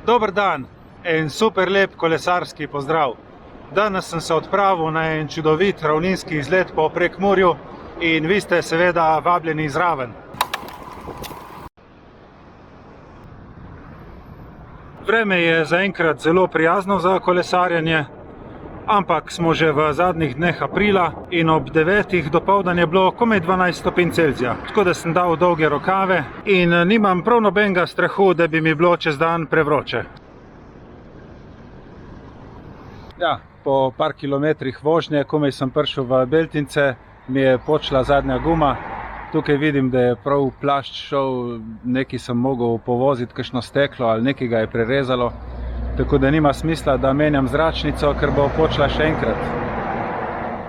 Dober dan, en super lep kolesarski pozdrav. Danes sem se odpravil na en čudovit ravninski izlet po Prekmurju in vi ste seveda vabljeni zraven. Vreme je zaenkrat zelo prijazno za kolesarjenje, ampak smo že v zadnjih dneh aprila in ob 9. dopoldan je bilo komaj 12 stopinj Celzija. Tako da sem dal dolge rokave in nimam prav nobenega strahu, da bi mi bilo čez dan prevroče. Ja, po par kilometrih vožnje, komaj sem prišel v Beltince, mi je počela zadnja guma. Tukaj vidim, da je prav plašč šel, nekaj sem mogel povoziti, kakšno steklo ali nekaj ga je prerezalo. Tako da nima smisla, da menjam zračnico, ker bo počela še enkrat.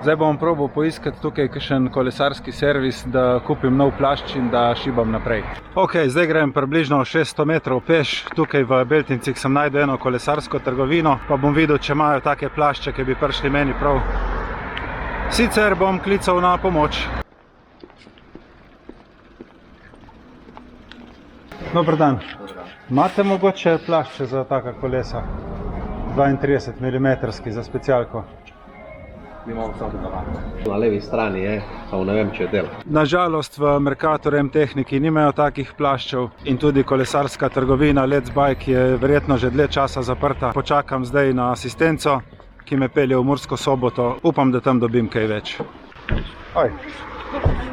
Zdaj bom probal poiskati tukaj kakšen kolesarski servis, da kupim nov plašč in da šibam naprej. Ok, zdaj grem približno 600 metrov peš. Tukaj v Beltincih sem najdel eno kolesarsko trgovino, pa bom videl, če imajo take plašče, ki bi prišli meni prav. Sicer bom klical na pomoč. Dober dan. Imate mogoče plašče za taka kolesa? 32 mm za specialko. Mi imamo samo na levi strani je, samo ne vem, če je del. Nažalost v Mercator M-Tehniki nimajo takih plaščev in tudi kolesarska trgovina Let's Bike je verjetno že dlje časa zaprta. Počakam zdaj na asistenco, ki me pelje v Mursko Soboto. Upam, da tam dobim kaj več. Oj.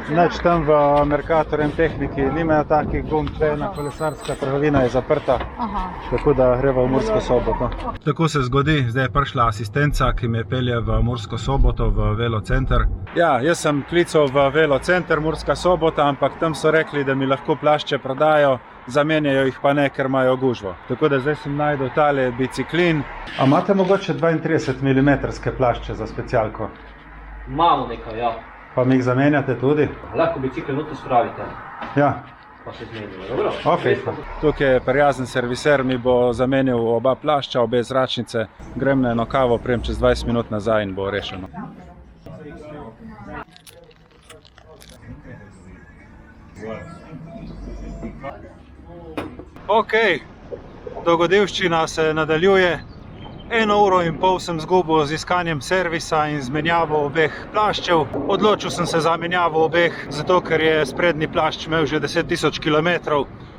Neč tam v Mercator M-Tehniki nimajo takih gum, ena kolesarska trgovina je zaprta, tako da greva v Mursko Soboto. Tako se zgodi, zdaj je prišla asistenca, ki me pelje v Mursko Soboto, v velocenter. Ja, jaz sem klical v velocenter Murska Sobota, ampak tam so rekli, da mi lahko plašče prodajo, zamenjajo jih pa ne, ker imajo gužvo. Tako da zdaj sem najdel tale biciklin. A imate mogoče 32 mm plašče za specialko? Malo nekaj, ja. Pa mi jih zamenjate tudi? Lahko bicikl noter spravite. Ja. Pa se zmenimo, dobro? Ok. Tukaj je prijazen serviser, mi bo zamenil oba plašča, obe zračnice. Grem na eno kavo, prijem čez 20 minut nazaj in bo rešeno. Ok, dogodivščina se nadaljuje. 1,5 ure sem zgubil z iskanjem servisa in zmenjavo obeh plaščev. Odločil sem se za menjavo obeh, zato ker je sprednji plašč imel že 10 000 km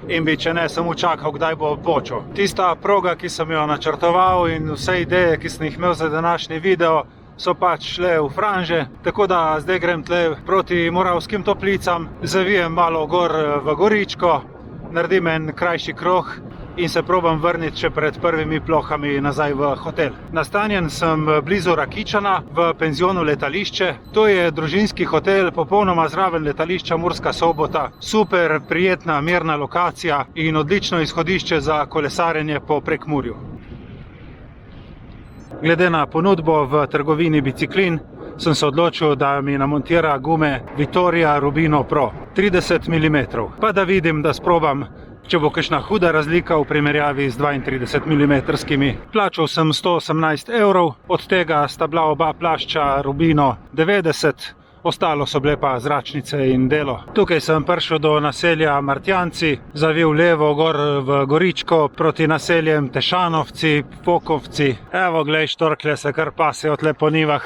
in bi, če ne, samo čakal, kdaj bo počel. Tista proga, ki sem jo načrtoval in vse ideje, ki sem jih imel za današnji video, so pač šle v franže, tako da zdaj grem tle proti Moravskim Toplicam, zavijem malo gor v Goričko, naredim en krajši krog in se probam vrniti še pred prvimi plohami nazaj v hotel. Nastanjen sem blizu Rakičana v penzionu Letališče. To je družinski hotel, popolnoma zraven letališča Murska Sobota. Super, prijetna, mirna lokacija in odlično izhodišče za kolesarjenje po Prekmurju. Glede na ponudbo v trgovini Biciklin sem se odločil, da mi namontira gume Vittoria Rubino Pro 30 mm. Pa da vidim, da sprobam, če bo kakšna huda razlika v primerjavi z 32 mm. Plačal sem 118 €, od tega sta bila oba plašča Rubino 90, ostalo so bile pa zračnice in delo. Tukaj sem prišel do naselja Martjanci, zavil levo gor v Goričko proti naseljem Tešanovci, Fokovci. Evo, glej, štorklje se kar pasejo tle po nivah.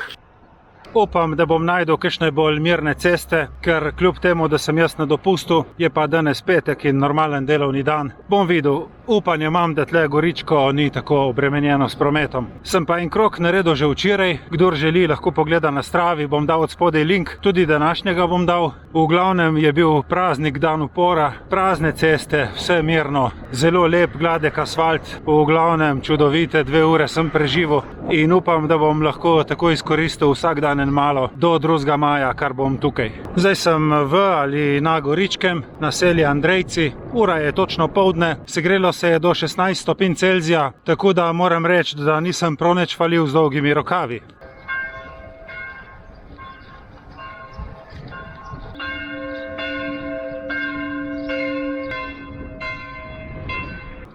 Upam, da bom najdel kakšne bolj mirne ceste, ker kljub temu, da sem jaz na dopustu, je pa danes petek in normalen delovni dan. Bom videl, upanje imam, da tle Goričko ni tako obremenjeno s prometom. Sem pa en krog naredil že včeraj, kdor želi, lahko pogleda na Stravi, bom dal od spodaj link, tudi današnjega bom dal. V glavnem je bil praznik, dan upora, prazne ceste, vse mirno, zelo lep, gladek asfalt, v glavnem čudovite 2 ure sem preživel in upam, da bom lahko tako izkoristil vsak dan en malo do 2. maja, kar bom tukaj. Zdaj sem v ali na Goričkem, naselje Andrejci, ura je točno poldne, segrelo se je do 16 stopinj Celzija, tako da moram reči, da nisem prav nič falil z dolgimi rokavi.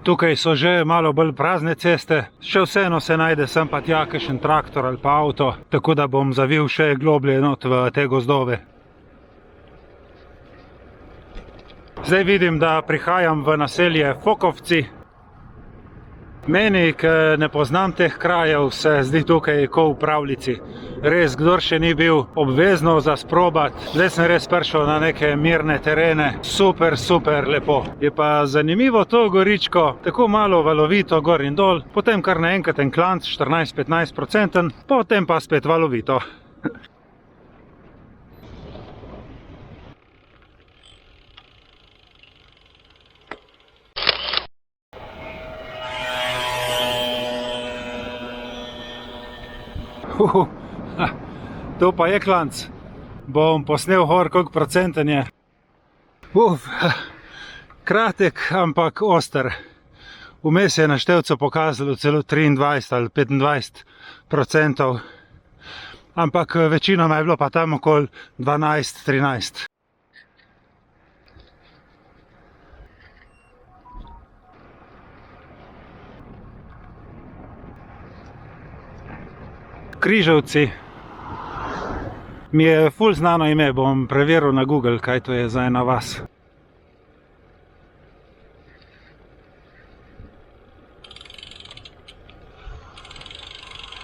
Tukaj so že malo bolj prazne ceste, še vseeno se najde sem pa tja kakšen traktor ali pa avto, tako da bom zavil še globlje not v te gozdove. Zdaj vidim, da prihajam v naselje Fokovci. Meni, ki ne poznam teh krajev, se zdi tukaj kot v pravljici. Res, kdor še ni bil, obvezno za sprobat. Zdaj sem res prišel na neke mirne terene. Super, super lepo. Je pa zanimivo to goričko, tako malo valovito gor in dol, potem kar naenkrat en klanc, 14-15%, potem pa spet valovito. To pa je klanc. Bom posnel gor, koliko procenten je. Kratek, ampak oster. Vmes je na števcu pokazalo celo 23 ali 25%. Ampak večinoma je bilo pa tam okoli 12-13. Križevci. Mi je ful znano ime, bom preveril na Google, kaj to je za ena vas.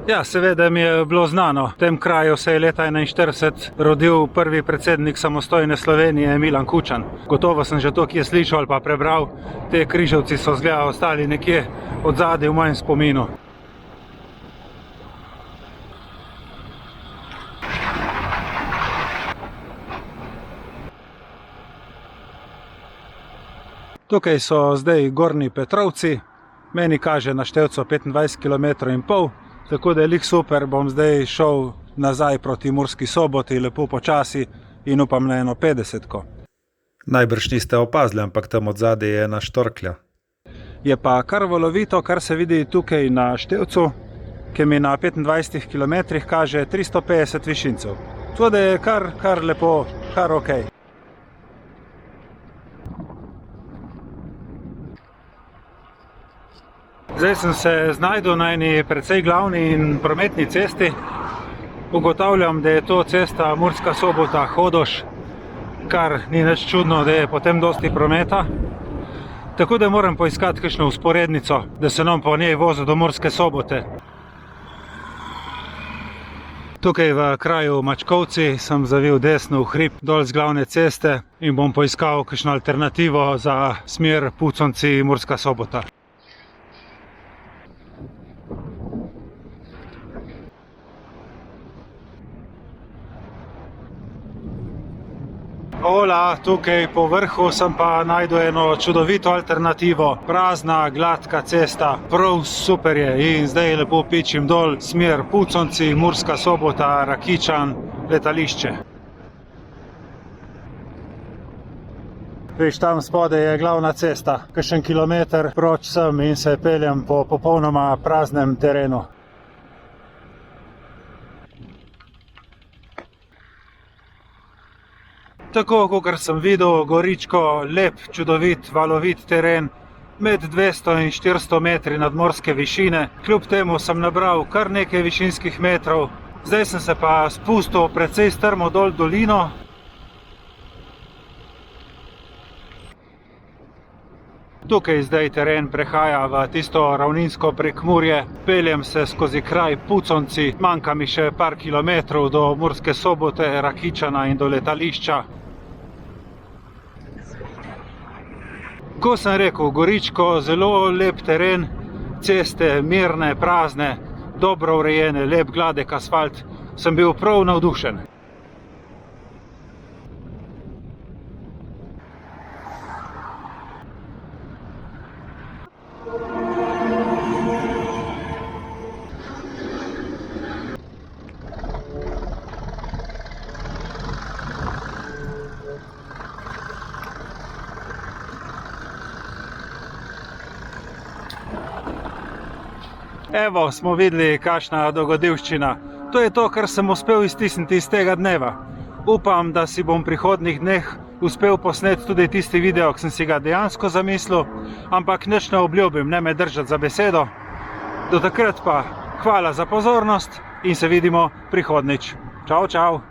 Ja, seveda mi je bilo znano. V tem kraju se je leta 1941 rodil prvi predsednik samostojne Slovenije, Milan Kučan. Gotovo sem že to kje slišal ali pa prebral. Te Križevci so zgleda ostali nekje odzadaj v mojem spominu. Tukaj so zdaj Gornji Petrovci, meni kaže na števcu 25,5 km, tako da je lih super, bom zdaj šel nazaj proti Murski Soboti, lepo počasi in upam na eno 50-ko. Najbrž niste opazili, ampak tam od zadaj je ena štorklja. Je pa kar valovito, kar se vidi tukaj na števcu, ki mi na 25 km kaže 350 višincev. Tako da je kar lepo, kar okej. Zdaj sem se znajdel na eni precej glavni in prometni cesti. Ugotavljam, da je to cesta Murska Sobota-Hodoš, kar ni nič čudno, da je potem dosti prometa. Tako da moram poiskati kakšno vzporednico, da se nam po njej vozil do Murske Sobote. Tukaj v kraju Mačkovci sem zavil desno v hrib dol z glavne ceste in bom poiskal kakšno alternativo za smer Puconci-Murska Sobota. Ola, tukaj po vrhu sem pa najdel eno čudovito alternativo. Prazna, gladka cesta, prav super je in zdaj lepo pičim dol, smer Puconci, Murska Sobota, Rakičan, letališče. Viš, tam spodaj je glavna cesta, kakšen kilometer proč sem in se peljem po popolnoma praznem terenu. Tako, kakor sem videl, goričko, lep, čudovit, valovit teren, med 200 in 400 metri nadmorske višine. Kljub temu sem nabral kar nekaj višinskih metrov. Zdaj sem se pa spustil precej strmo dol dolino. Tukaj zdaj teren prehaja v tisto ravninsko Prekmurje. Peljem se skozi kraj Puconci, manjka mi še par kilometrov do Murske Sobote, Rakičana in do letališča. Ko sem rekel, goričko, zelo lep teren, ceste mirne, prazne, dobro urejene, lep gladek asfalt, sem bil prav navdušen. Evo, smo videli, kakšna dogodivščina. To je to, kar sem uspel iztisniti iz tega dneva. Upam, da si bom v prihodnjih dneh uspel posneti tudi tisti video, ki sem si ga dejansko zamislil, ampak nič ne obljubim, ne me držati za besedo. Do takrat pa hvala za pozornost in se vidimo prihodnjič. Čau, čau!